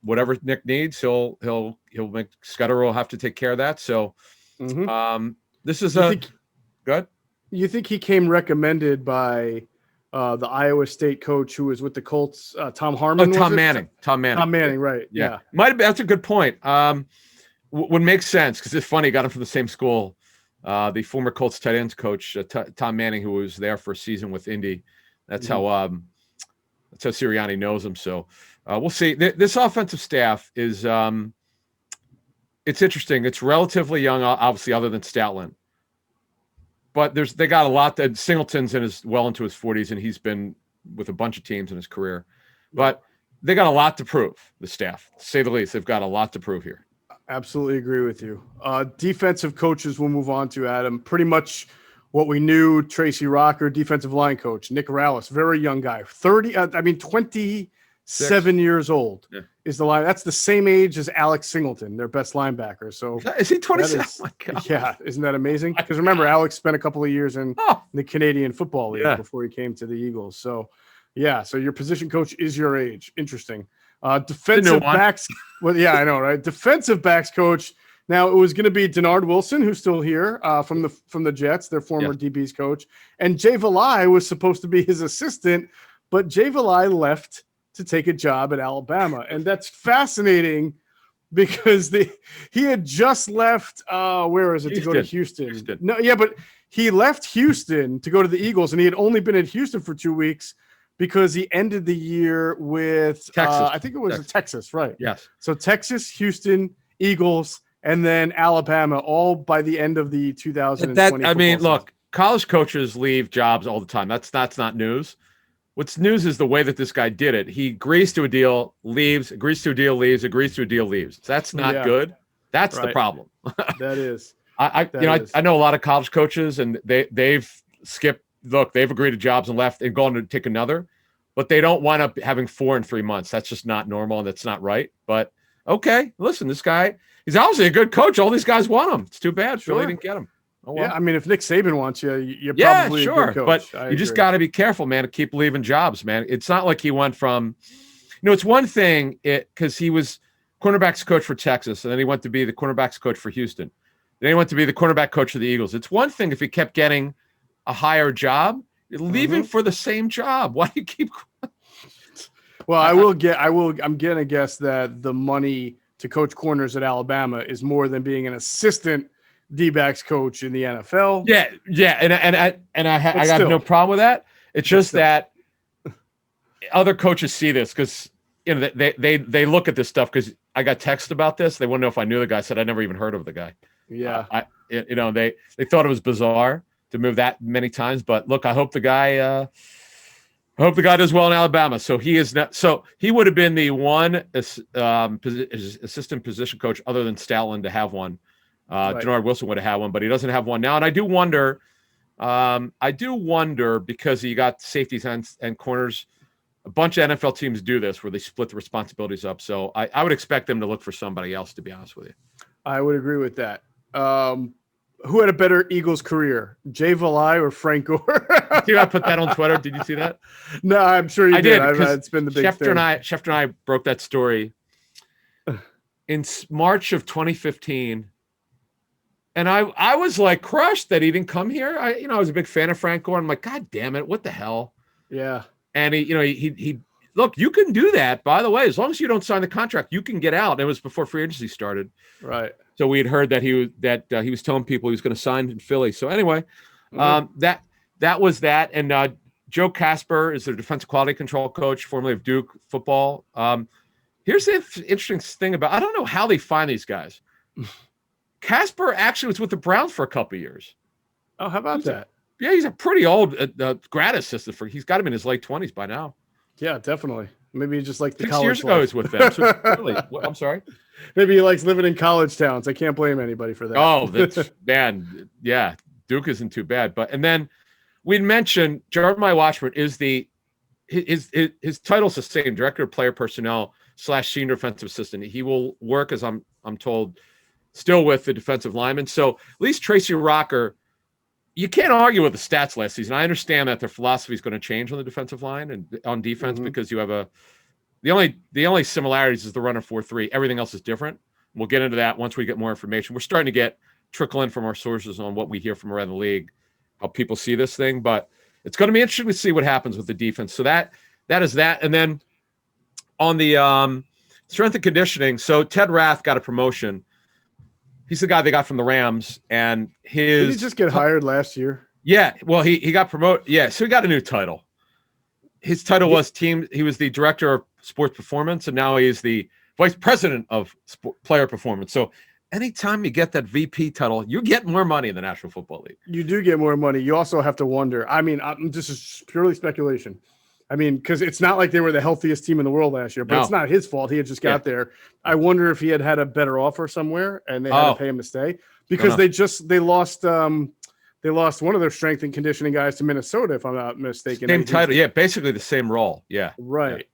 whatever Nick needs, he'll make Scudder will have to take care of that. So this is good. You think he came recommended by the Iowa State coach who was with the Colts, Tom Harmon? Tom Manning. Tom Manning, right? Yeah. Might have been, that's a good point. Would make sense because it's funny. Got him from the same school. The former Colts tight ends coach, Tom Manning, who was there for a season with Indy. That's how Sirianni knows him. So we'll see. This offensive staff is it's interesting. It's relatively young, obviously, other than Stoutland. But they got a lot. That Singleton's well into his 40s, and he's been with a bunch of teams in his career. But they got a lot to prove, the staff, to say the least. They've got a lot to prove here. Absolutely agree with you. Defensive coaches we'll move on to, Adam. Pretty much what we knew. Tracy Rocker, defensive line coach. Nick Rallis, very young guy. 27 years old is the line. That's the same age as Alex Singleton, their best linebacker. So is he 27? Oh my God. Yeah, isn't that amazing? Because remember, Alex spent a couple of years in the Canadian Football League before he came to the Eagles. So so your position coach is your age. Interesting. Defensive backs. Well, yeah, I know, right? Defensive backs coach Now it was going to be Denard Wilson, who's still here from the Jets, their former DB's coach, and Jay Valai was supposed to be his assistant, but Jay Valai left to take a job at Alabama, and that's fascinating because he had just left. Where is it to go to Houston? No, yeah, but he left Houston to go to the Eagles, and he had only been at Houston for 2 weeks because he ended the year with Texas. I think it was Texas, right? Yes. So Texas, Houston, Eagles, and then Alabama, all by the end of the 2020. I mean, look, college coaches leave jobs all the time. That's not news. What's news is the way that this guy did it. He agrees to a deal, leaves, agrees to a deal, leaves, agrees to a deal, leaves. That's not good. That's the problem. That is. I know a lot of college coaches, and they've skipped. Look, they've agreed to jobs and left and gone to take another, but they don't wind up having 4 in 3 months. That's just not normal, and that's not right. But okay, listen, this guy, he's obviously a good coach. All these guys want him. It's too bad Philly didn't get him. Oh, well. Yeah, I mean, if Nick Saban wants you, you're probably a good coach. But you just got to be careful, man, to keep leaving jobs, man. It's not like he went from, it's one thing because he was cornerbacks coach for Texas, and then he went to be the cornerbacks coach for Houston. Then he went to be the cornerback coach of the Eagles. It's one thing if he kept getting a higher job, you're leaving for the same job. Why do you keep? Well, I'm gonna guess that the money to coach corners at Alabama is more than being an assistant D-backs coach in the NFL. Yeah, and I got no problem with that. It's just that other coaches see this because they look at this stuff because I got text about this. They want to know if I knew the guy. I said I never even heard of the guy. Yeah, they thought it was bizarre to move that many times, but look, I hope the guy does well in Alabama. So he is not. So he would have been the one assistant position coach other than Stoutland to have one. Denard Wilson would have had one, but he doesn't have one now. And I do wonder because you got safeties and corners. A bunch of NFL teams do this where they split the responsibilities up. So I would expect them to look for somebody else, to be honest with you. I would agree with that. Who had a better Eagles career, Jay Valai or Frank Gore? See, I put that on Twitter. Did you see that? No, I'm sure you did. It's been the big thing. Schefter and I broke that story in March of 2015. And I was like crushed that he didn't come here. I was a big fan of Frank Gore. I'm like, God damn it, what the hell? Yeah. And he look, you can do that, by the way, as long as you don't sign the contract, you can get out. And it was before free agency started. Right. So we had heard that he was telling people he was going to sign in Philly. So anyway, that was that. And Joe Casper is their defensive quality control coach, formerly of Duke football. Here's the interesting thing about, I don't know how they find these guys. Casper actually was with the Browns for a couple of years. Oh, how about that? He's a pretty old grad assistant. He's got him in his late 20s by now. Yeah, definitely. Maybe just like the 6 college years ago he's with them. So really, I'm sorry. Maybe he likes living in college towns. I can't blame anybody for that. Oh, that's man. Yeah, Duke isn't too bad. And then we'd mentioned Jeremiah Washburn is his title's the same, director of player personnel / senior defensive assistant. He will work, as I'm told, still with the defensive linemen. So at least Tracy Rocker, you can't argue with the stats last season. I understand that their philosophy is going to change on the defensive line and on defense because you have the only similarities is the runner 4-3. Everything else is different. We'll get into that once we get more information. We're starting to trickle in from our sources on what we hear from around the league, how people see this thing. But it's going to be interesting to see what happens with the defense. So that is that. And then on the strength and conditioning, so Ted Rath got a promotion. He's the guy they got from the Rams, and did he just get hired last year? Yeah, well, he got promoted. Yeah, so he got a new title. His title was he was the director of sports performance, and now he's the vice president of player performance. So anytime you get that VP title, you get more money in the National Football League. You do get more money. You also have to wonder. I mean, this is purely speculation. I mean, because it's not like they were the healthiest team in the world last year, but it's not his fault. He had just got there. I wonder if he had a better offer somewhere and they had to pay him to stay because they lost one of their strength and conditioning guys to Minnesota, if I'm not mistaken. Same title. Yeah, basically the same role. Yeah. Right.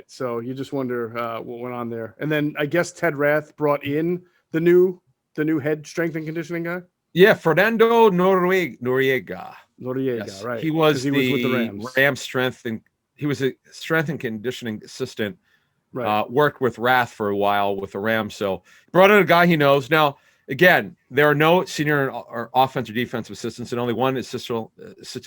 So you just wonder what went on there. And then I guess Ted Rath brought in the new head strength and conditioning guy. Yeah, Fernando Noriega. Yes. Right. He was with the Rams strength and he was a strength and conditioning assistant, worked with Rath for a while with the Rams. So brought in a guy he knows. Now, again, there are no senior or offense or defensive assistants and only one assistant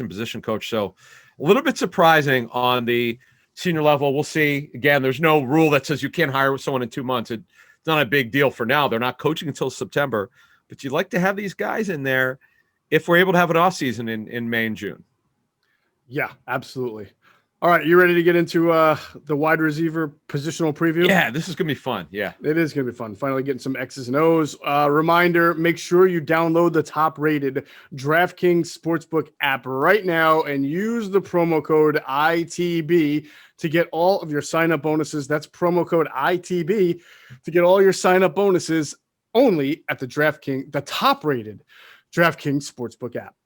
position coach. So a little bit surprising on the senior level. We'll see. Again, there's no rule that says you can't hire someone in 2 months. It's not a big deal for now. They're not coaching until September, but you'd like to have these guys in there if we're able to have an off season in May and June. Yeah, absolutely. All right, you ready to get into the wide receiver positional preview? Yeah, this is going to be fun. Yeah. It is going to be fun. Finally getting some X's and O's. Reminder, make sure you download the top-rated DraftKings Sportsbook app right now and use the promo code ITB to get all of your sign-up bonuses. That's promo code ITB to get all your sign-up bonuses only at the top-rated DraftKings Sportsbook app.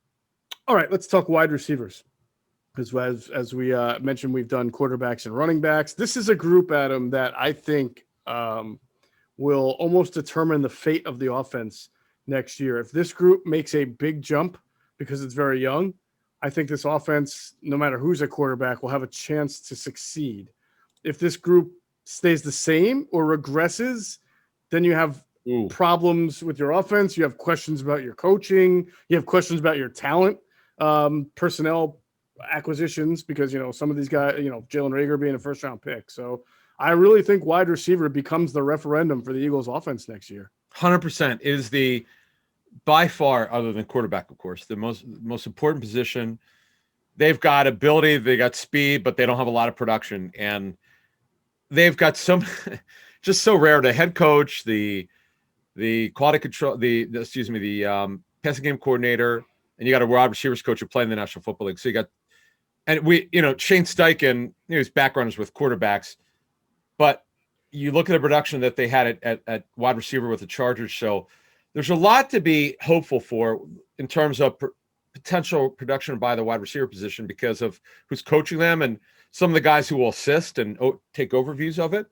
All right, let's talk wide receivers. As we mentioned, we've done quarterbacks and running backs. This is a group, Adam, that I think will almost determine the fate of the offense next year. If this group makes a big jump because it's very young, I think this offense, no matter who's a quarterback, will have a chance to succeed. If this group stays the same or regresses, then you have problems with your offense. You have questions about your coaching. You have questions about your talent, personnel acquisitions, because some of these guys, Jalen Reagor being a first round pick. So I really think wide receiver becomes the referendum for the Eagles offense next year. 100% is the, by far, other than quarterback, of course, the most important position. They've got ability, they got speed, but they don't have a lot of production, and they've got some just so rare. The head coach, the quality control, the passing game coordinator, and you got a wide receivers coach who play in the National Football League. So you got, and Shane Steichen, his background is with quarterbacks, but you look at the production that they had at wide receiver with the Chargers. So there's a lot to be hopeful for in terms of potential production by the wide receiver position because of who's coaching them and some of the guys who will assist and take overviews of it.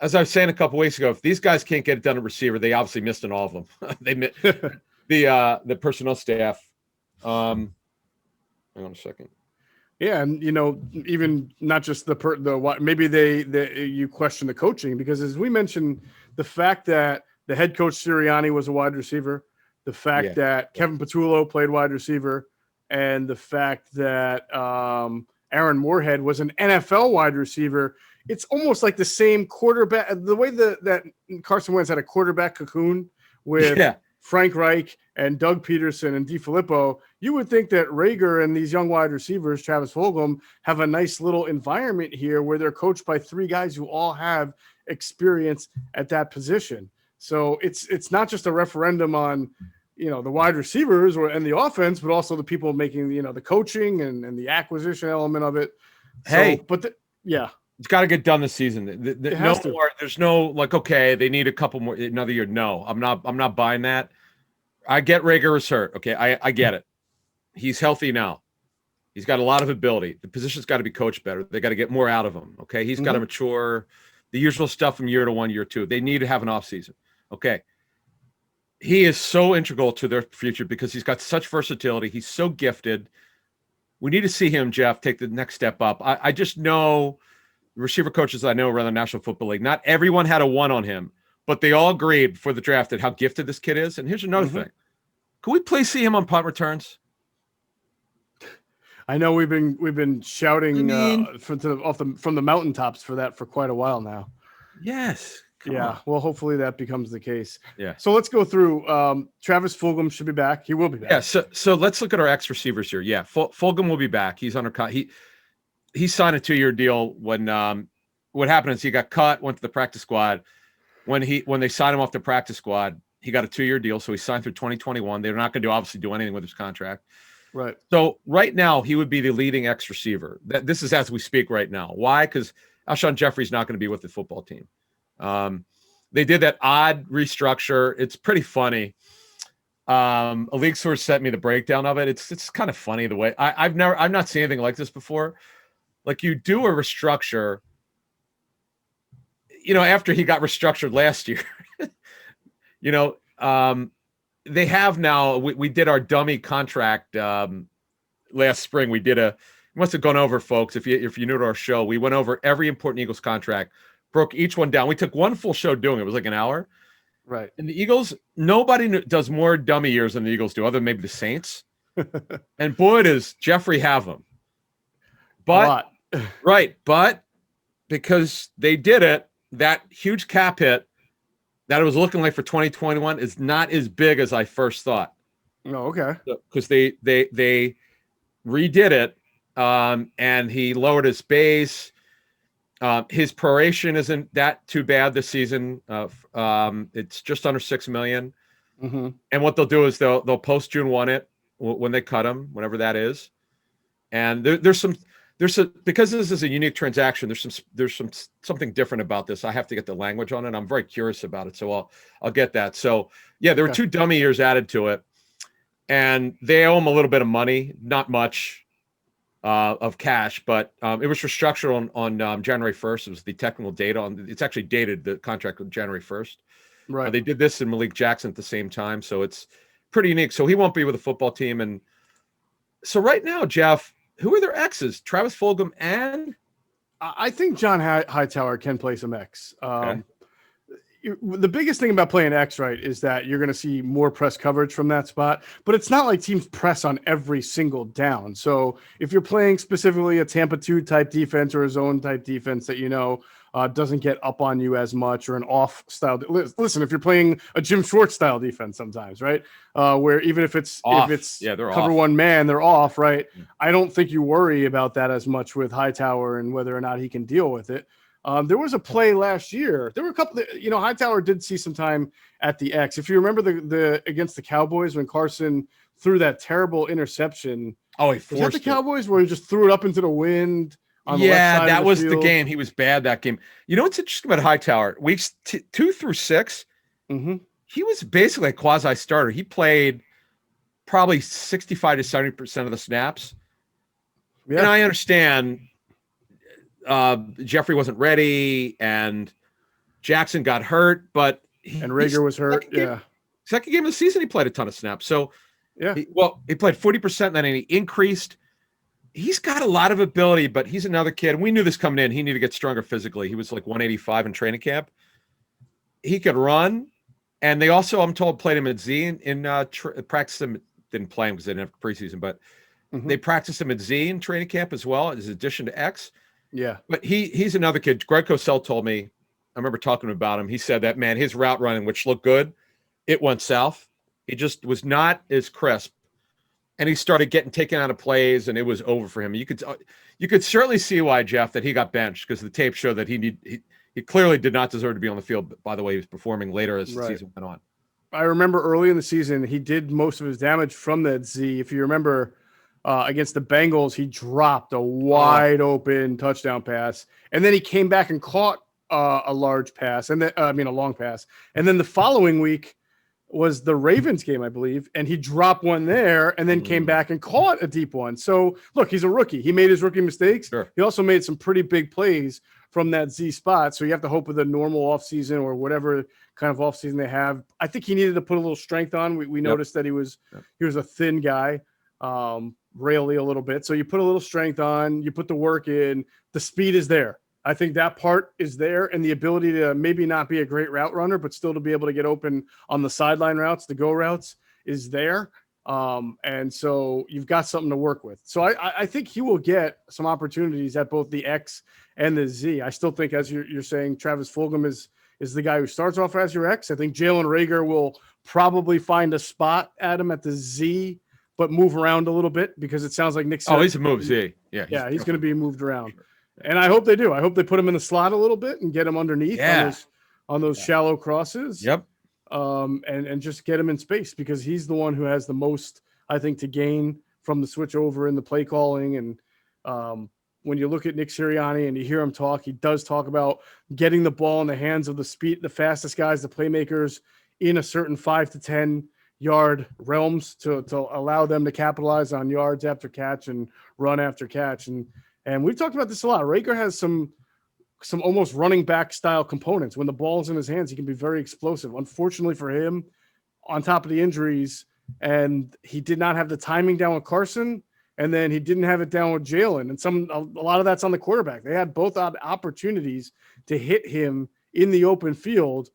As I was saying a couple weeks ago, if these guys can't get it done at receiver, they obviously missed on all of them. They missed the personnel staff. Hang on a second. Yeah, and even not just maybe you question the coaching, because as we mentioned, the fact that the head coach Sirianni was a wide receiver, the fact that Kevin Patullo played wide receiver, and the fact that Aaron Moorhead was an NFL wide receiver, it's almost like the same quarterback. The way that Carson Wentz had a quarterback cocoon with Frank Reich and Doug Peterson and DeFilippo, you would think that Reagor and these young wide receivers, Travis Fulgham, have a nice little environment here where they're coached by three guys who all have experience at that position. So it's not just a referendum on, the wide receivers and the offense, but also the people making, the coaching and the acquisition element of it. It's got to get done this season. There's no okay, they need a couple more another year. No, I'm not buying that. I get Reagor is hurt. Okay, I get it. He's healthy now. He's got a lot of ability. The position's got to be coached better. They got to get more out of him. Okay, he's got to mature. The usual stuff from year to 1, year 2. They need to have an off season. Okay. He is so integral to their future because he's got such versatility. He's so gifted. We need to see him, Geoff, take the next step up. I just know the receiver coaches I know around the National Football League, not everyone had a 1 on him, but they all agreed before the draft at how gifted this kid is. And here's another thing. Can we please see him on punt returns? I know we've been shouting from the mountaintops for that for quite a while now. Yes. Well, hopefully that becomes the case. Yeah. So let's go through. Travis Fulgham should be back. He will be back. Yeah. So let's look at our ex receivers here. Yeah. Fulgham will be back. He's under he signed a 2-year deal when what happened is he got cut, went to the practice squad. When they signed him off the practice squad, he got a 2-year deal. So he signed through 2021. They're not going to obviously do anything with his contract. Right. So right now he would be the leading ex receiver. This is as we speak right now. Why? Because Alshon Jeffrey's not going to be with the football team. They did that odd restructure. It's pretty funny. A league source sent me the breakdown of it. It's kind of funny the way I've not seen anything like this before. Like you do a restructure, after he got restructured last year, they have now, we did our dummy contract last spring. We must have gone over, folks. If you're new to our show, we went over every important Eagles contract, broke each one down. We took one full show doing it. It was like an hour. Right. And the Eagles, nobody does more dummy years than the Eagles do, other than maybe the Saints. And boy, does Jeffrey have them. But, a lot. Right. But because they did it, that huge cap hit that it was looking like for 2021 is not as big as I first thought. Oh, okay. Because they redid it, and he lowered his base. His proration isn't that too bad this season. It's just under $6 million. Mm-hmm. And what they'll do is they'll post June 1 it when they cut him, whenever that is. And there's because this is a unique transaction. There's something different about this. I have to get the language on it. I'm very curious about it, so I'll get that. So yeah, there were 2 dummy years added to it, and they owe him a little bit of money, not much of cash, but it was restructured on January 1st. It was the technical date on. It's actually dated, the contract on January 1st. Right. They did this in Malik Jackson at the same time, so it's pretty unique. So he won't be with the football team, and so right now, Geoff, who are their X's? Travis Fulgham and I think John Hightower can play some X. Okay. The biggest thing about playing X, right, is that you're going to see more press coverage from that spot, but it's not like teams press on every single down. So if you're playing specifically a Tampa 2 type defense or a zone type defense that doesn't get up on you as much, or an off style. Listen, if you're playing a Jim Schwartz style defense sometimes, right, where even if it's off. They're cover off. one man, they're off, right? I don't think you worry about that as much with Hightower and whether or not he can deal with it. There was a play last year. There were a couple that, Hightower did see some time at the X. If you remember the against the Cowboys when Carson threw that terrible interception. Oh, he forced was that the Cowboys where he just threw it up into the wind? Yeah, that was the game. He was bad that game. You know what's interesting about Hightower? Weeks 2 through 6, he was basically a quasi starter. He played probably 65 to 70% of the snaps. Yeah. And I understand Jeffrey wasn't ready and Jackson got hurt, but Rager was hurt. Second game of the season, he played a ton of snaps. So yeah, he played 40%, then he increased. He's got a lot of ability, but he's another kid. We knew this coming in. He needed to get stronger physically. He was like 185 in training camp. He could run, and they also, I'm told, played him at Z in practice him. Didn't play him because they didn't have preseason, but they practiced him at Z in training camp as well, as addition to X. Yeah, but he's another kid. Greg Cosell told me. I remember talking about him. He said that, man, his route running, which looked good, it went south. He just was not as crisp. And he started getting taken out of plays, and it was over for him. You could certainly see why, Geoff, that he got benched, because the tape showed that he clearly did not deserve to be on the field. By the way, he was performing later as the season went on. I remember early in the season, he did most of his damage from that Z. If you remember, against the Bengals, he dropped a wide open touchdown pass, and then he came back and caught a large pass, and then a long pass. And then the following week was the Ravens game, I believe, and he dropped one there and then came back and caught a deep one. So look, he's a rookie. He made his rookie mistakes. Sure. He also made some pretty big plays from that Z spot. So you have to hope with a normal offseason or whatever kind of offseason they have. I think he needed to put a little strength on. We noticed that he was a thin guy, raily a little bit. So you put a little strength on, you put the work in, the speed is there. I think that part is there, and the ability to maybe not be a great route runner, but still to be able to get open on the sideline routes, the go routes, is there. And so you've got something to work with. So I think he will get some opportunities at both the X and the Z. I still think, as you're saying, Travis Fulgham is the guy who starts off as your X. I think Jalen Rager will probably find a spot at him at the Z, but move around a little bit, because it sounds like Nick Sirianni. Oh, he's a move Z. Yeah, he's going to be moved around. And I hope they do. I hope they put him in the slot a little bit and get him underneath on those shallow crosses. Yep. And just get him in space, because he's the one who has the most, I think, to gain from the switch over in the play calling. And when you look at Nick Sirianni and you hear him talk, he does talk about getting the ball in the hands of the fastest guys, the playmakers, in a certain 5 to 10 yard realms to allow them to capitalize on yards after catch and run after catch. And we've talked about this a lot. Rager has some almost running back style components. When the ball's in his hands, he can be very explosive. Unfortunately for him, on top of the injuries, and he did not have the timing down with Carson, and then he didn't have it down with Jalen. And a lot of that's on the quarterback. They had both opportunities to hit him in the open field,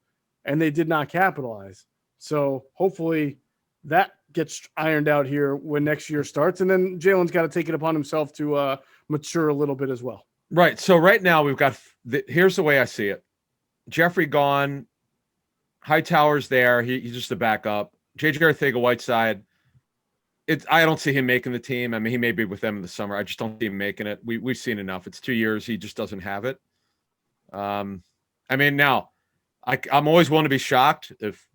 and they did not capitalize. So hopefully that gets ironed out here when next year starts. And then Jalen's got to take it upon himself to mature a little bit as well. Right. So right now we've got here's the way I see it. Jeffrey gone. Hightower's there. He's just a backup. JJ Arcega-Whiteside. I don't see him making the team. I mean, he may be with them in the summer. I just don't see him making it. We've seen enough. It's 2 years. He just doesn't have it. I mean, now I'm always willing to be shocked if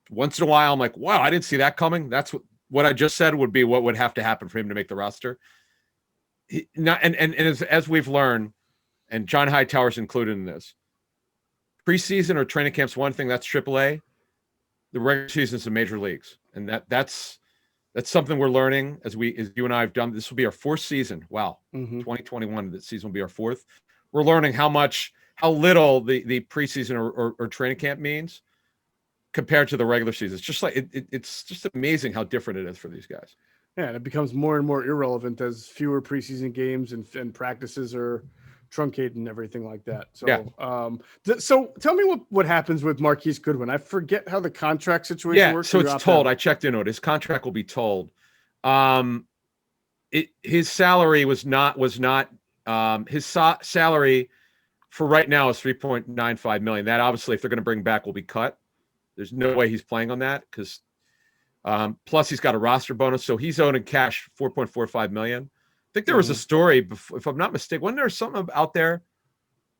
once in a while I'm like, wow, I didn't see that coming. That's what I just said would be what would have to happen for him to make the roster. As we've learned, and John Hightower's included in this, preseason or training camp's one thing. That's AAA. The regular season is the major leagues, and that's something we're learning as you and I have done. This will be our fourth season. Wow, 2021. This season will be our fourth. We're learning how little the preseason or training camp means compared to the regular season. It's just like it's just amazing how different it is for these guys. Yeah, and it becomes more and more irrelevant as fewer preseason games and practices are truncated and everything like that. So, yeah. So tell me what happens with Marquise Goodwin. I forget how the contract situation works. So it's told. I checked into it. His contract will be told. His salary was not. His salary for right now is $3.95 million. That obviously, if they're going to bring back, will be cut. There's no way he's playing on that because. Plus, he's got a roster bonus, so he's owed in cash $4.45 million. I think there was a story, if I'm not mistaken, wasn't there something out there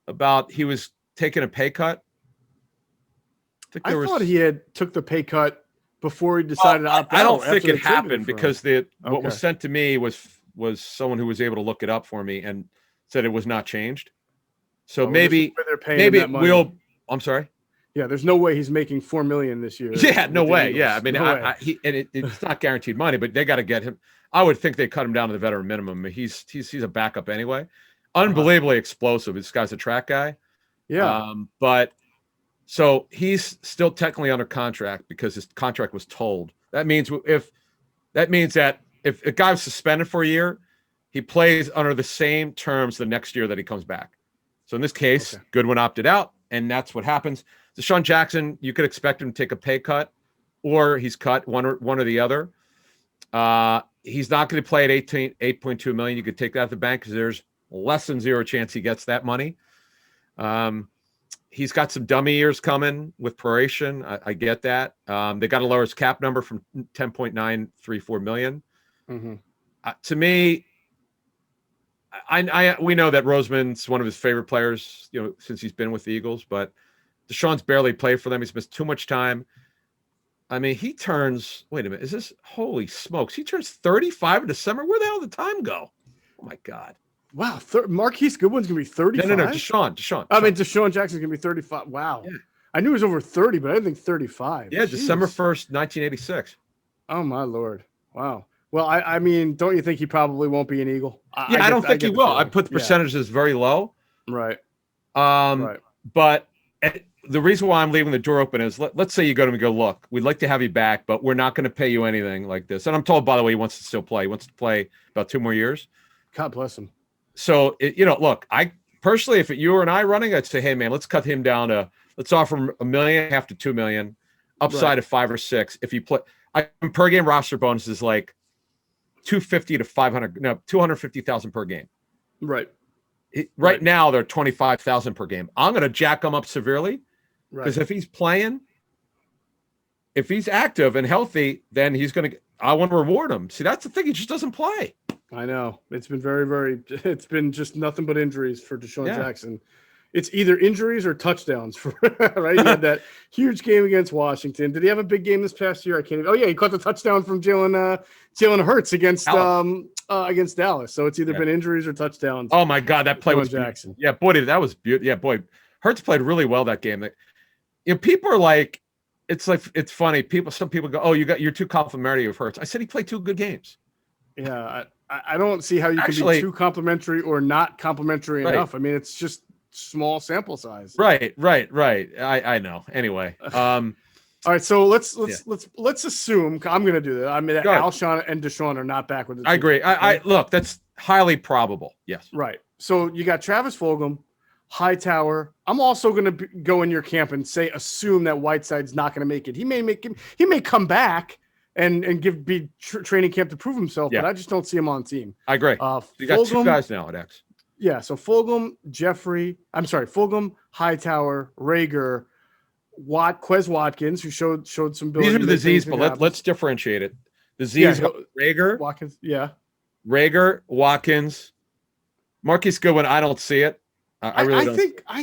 about he was taking a pay cut? I thought he had took the pay cut before he decided to opt out. I don't think it happened because what was sent to me was someone who was able to look it up for me and said it was not changed. So maybe we'll. I'm sorry. Yeah, there's no way he's making $4 million this year. Yeah, no way. Yeah, I mean, it's not guaranteed money, but they got to get him. I would think they cut him down to the veteran minimum. He's a backup anyway. Unbelievably explosive. This guy's a track guy. Yeah. But so he's still technically under contract because his contract was told. That means that if a guy was suspended for a year, he plays under the same terms the next year that he comes back. So in this case, Goodwin opted out, and that's what happens. Deshaun Jackson, you could expect him to take a pay cut, or he's cut one or the other. He's not going to play at $8.2 million. You could take that at the bank because there's less than zero chance he gets that money. He's got some dummy years coming with proration. I get that. They got to lower his cap number from $10.934 million. To me, we know that Roseman's one of his favorite players, since he's been with the Eagles, but Deshaun's barely played for them. He's missed too much time. I mean, he turns, wait a minute, is this, holy smokes, he turns 35 in December. Where the hell did the time go? Oh, my God. Wow, Marquise Goodwin's going to be 35? No, Deshaun. I mean, Deshaun Jackson's going to be 35. Wow. Yeah. I knew he was over 30, but I didn't think 35. Yeah, Jeez. December 1st, 1986. Oh, my Lord. Wow. Well, I mean, don't you think he probably won't be an Eagle? I don't think he will. I put the percentages very low. Right. But the reason why I'm leaving the door open is let's say you go to him and go, look, we'd like to have you back, but we're not going to pay you anything like this. And I'm told, by the way, he wants to still play. He wants to play about 2 more years. God bless him. So, look, I personally, if you were and I running, I'd say, hey, man, let's cut him down to, let's offer him $1.5 million to $2 million, upside of 5 or 6. If you play, per game roster bonus is like 250 to 500, no, 250,000 per game. Right. Right now, they're 25,000 per game. I'm going to jack them up severely because if he's playing, if he's active and healthy, then he's going to. I want to reward him. See, that's the thing. He just doesn't play. I know. It's been it's been just nothing but injuries for Deshaun Jackson. It's either injuries or touchdowns for right. He had that huge game against Washington. Did he have a big game this past year? I can't. Oh yeah, he caught the touchdown from Jalen Hurts against Dallas. So it's either been injuries or touchdowns. Oh my God, that play was Jackson. Yeah, boy, that was beautiful. Yeah, boy, Hurts played really well that game. People are like, it's funny. Some people go, oh, you're too complimentary of Hurts. I said he played 2 good games. Yeah, I don't see how you can be too complimentary or not complimentary enough. I mean, it's just small sample size. Right. I know. Anyway, all right. So let's assume I'm going to do that. I mean, Alshon and Deshaun are not back with the team. I agree. I look, that's highly probable. Yes. Right. So you got Travis Fulgham, Hightower. I'm also going to go in your camp and assume that Whiteside's not going to make it. He may come back and be training camp to prove himself, but I just don't see him on team. I agree. You got two guys now at X. Yeah, so Fulgham, Hightower, Rager, Quez Watkins, who showed some ability. These are the Z's, but let's differentiate it. The Z's, Rager, Watkins, Rager, Watkins, Marquise Goodwin. I don't see it. I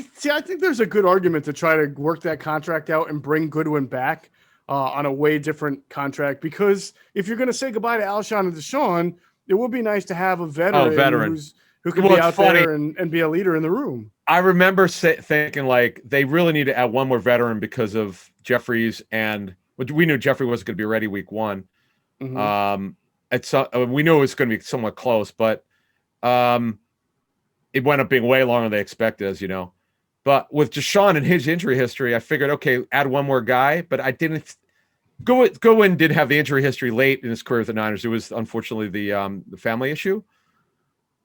think there's a good argument to try to work that contract out and bring Goodwin back on a way different contract, because if you're going to say goodbye to Alshon and Deshaun, it would be nice to have a veteran. Who can be out there and be a leader in the room. I remember thinking like they really need to add one more veteran because of Jeffries, and we knew Jeffrey wasn't going to be ready week 1. Mm-hmm. We knew it was going to be somewhat close, but it wound up being way longer than they expected, as you know. But with Deshaun and his injury history, I figured, okay, add one more guy, but I didn't. Goodwin did have the injury history late in his career with the Niners. It was unfortunately the family issue.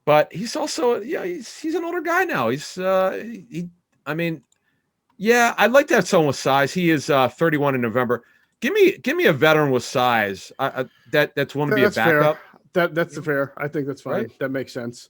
But he's also, he's an older guy now. I'd like to have someone with size. He is 31 in November. Give me a veteran with size. That's one to be a backup. That's fair. I think that's fine. Right? That makes sense.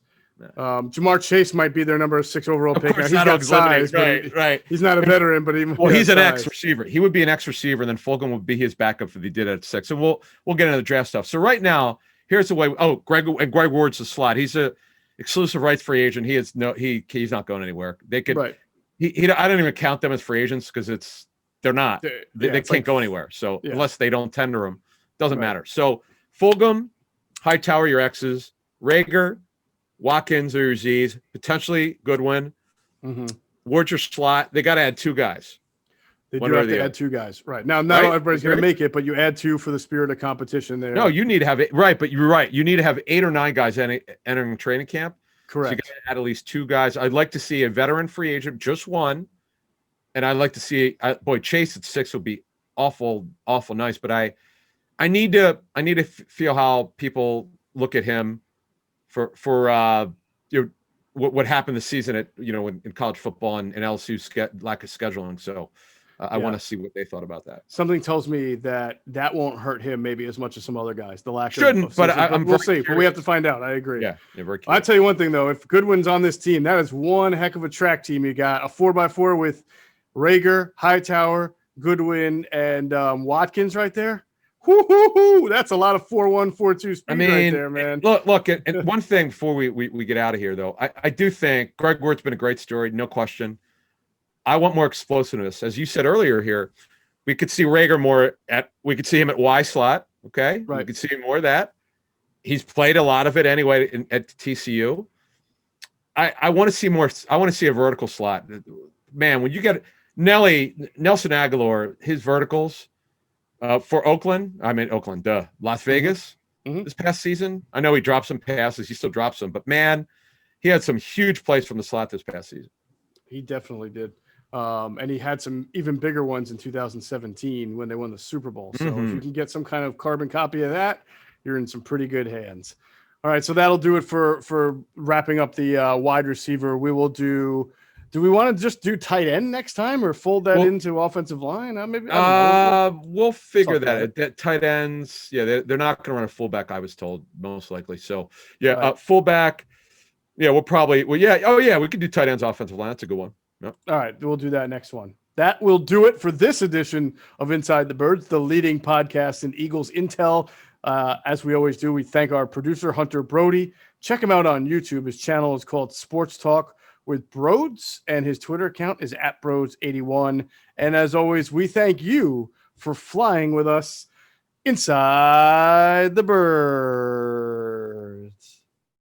Jamar Chase might be their number 6 overall pick. He's got size, right? He's not a veteran, but he's an X receiver. He would be an X receiver, and then Fulgham would be his backup if he did it at 6. So we'll get into the draft stuff. So right now, here's the way. Greg Ward's the slot. He's a exclusive rights free agent. He's not going anywhere. They could. Right. I don't even count them as free agents because they're not. They can't go anywhere. So unless they don't tender them, doesn't matter. So Fulgham, Hightower, your X's, Rager, Watkins are your Z's, potentially Goodwin. Mm-hmm. Ward's your slot. They got to add 2 guys. They do have to add 2 guys. Right. Now, not everybody's going to make it, but you add 2 for the spirit of competition there. No, you need to have it. Right, but you're right. You need to have 8 or 9 guys entering training camp. Correct. So you got to add at least 2 guys. I'd like to see a veteran free agent, just one. And I'd like to see Chase at 6 would be awful nice. But I need to feel how people look at him for what happened this season at in college football and LSU's lack of scheduling. So I want to see what they thought about that. Something tells me that won't hurt him maybe as much as some other guys. The lack shouldn't, but we'll see. But we have to find out. I agree. Yeah, very curious. I'll tell you one thing though: if Goodwin's on this team, that is one heck of a track team. You got a 4x4 with Rager, Hightower, Goodwin, and Watkins right there. Woo-hoo-hoo! That's a lot of 4-1, 4-2 speed right there, man. Look, and one thing before we get out of here, though, I do think Greg Ward's been a great story, no question. I want more explosiveness. As you said earlier here, we could see Rager we could see him at Y slot, okay? Right. We could see him more of that. He's played a lot of it anyway at TCU. I want to see more. I want to see a vertical slot. Man, when you get Nelson Aguilar, his verticals, for Las Vegas this past season. I know he dropped some passes. He still drops some, but man, he had some huge plays from the slot this past season. He definitely did. And he had some even bigger ones in 2017 when they won the Super Bowl. So if you can get some kind of carbon copy of that, you're in some pretty good hands. All right, so that'll do it for wrapping up the wide receiver. We will do we want to just do tight end next time or fold that into offensive line? Maybe. We'll figure that out. Tight ends, they're not going to run a fullback, I was told, most likely. So, fullback, we'll probably we could do tight ends offensive line. That's a good one. Yep. All right, we'll do that next one. That will do it for this edition of Inside the Birds, the leading podcast in Eagles intel. As we always do, we thank our producer, Hunter Brody. Check him out on YouTube. His channel is called Sports Talk with Broads, and his Twitter account is @Broads81. And as always, we thank you for flying with us inside the bird.